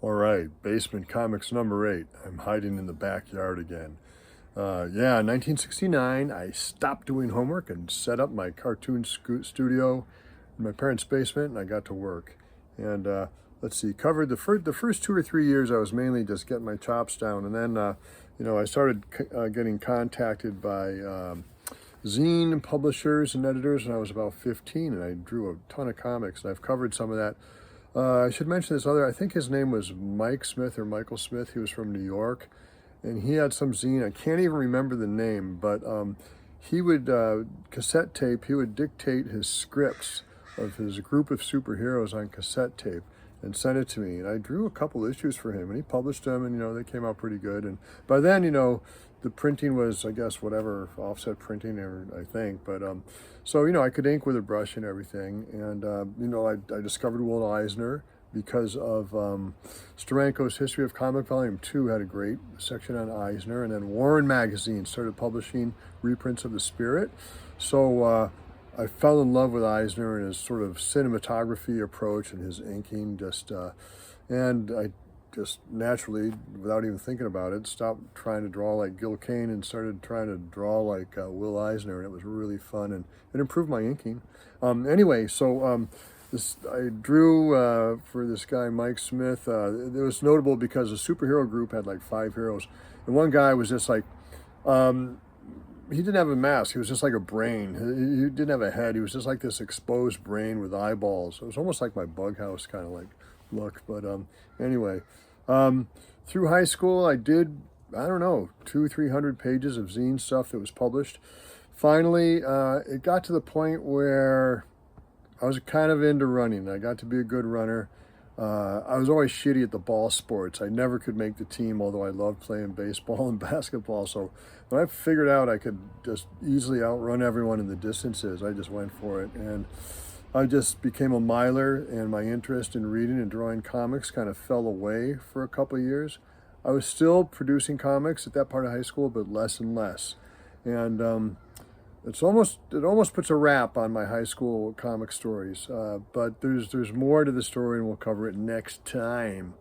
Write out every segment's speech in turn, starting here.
All right, Basement Comics number 8. I'm hiding in the backyard again. Yeah, 1969, I stopped doing homework and set up my cartoon studio in my parents' basement, and I got to work. And let's see, covered the first 2 or 3 years, I was mainly just getting my chops down, and then I started getting contacted by zine publishers and editors when I was about 15, and I drew a ton of comics, and I've covered some of that. I should mention this other, I think his name was Mike Smith or Michael Smith. He was from New York, and he had some zine. I can't even remember the name, but he would cassette tape, he would dictate his scripts of his group of superheroes on cassette tape and sent it to me. And I drew a couple issues for him, and he published them, and they came out pretty good. And by then, the printing was, I guess, whatever, offset printing, or I think. But so I could ink with a brush and everything. And I discovered Will Eisner because of Steranko's History of Comic Volume 2 had a great section on Eisner, and then Warren Magazine started publishing reprints of The Spirit. So I fell in love with Eisner and his sort of cinematography approach and his inking, and I just naturally, without even thinking about it, stopped trying to draw like Gil Kane and started trying to draw like Will Eisner, and it was really fun, and it improved my inking. Anyway, so I drew for this guy, Mike Smith. It was notable because the superhero group had like 5 heroes, and one guy was just like, he didn't have a mask. He was just like a brain. He didn't have a head. He was just like this exposed brain with eyeballs. It was almost like my bug house kind of like look. But anyway, through high school, I did, I don't know, 200-300 pages of zine stuff that was published. Finally, it got to the point where I was kind of into running. I got to be a good runner. I was always shitty at the ball sports. I never could make the team, although I loved playing baseball and basketball. So when I figured out I could just easily outrun everyone in the distances, I just went for it. And I just became a miler, and my interest in reading and drawing comics kind of fell away for a couple of years. I was still producing comics at that part of high school, but less and less. And it almost puts a wrap on my high school comic stories, but there's more to the story, and we'll cover it next time.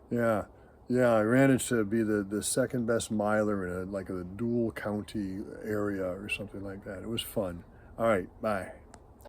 Yeah, I managed to be the second best miler in a dual county area or something like that. It was fun. All right, bye.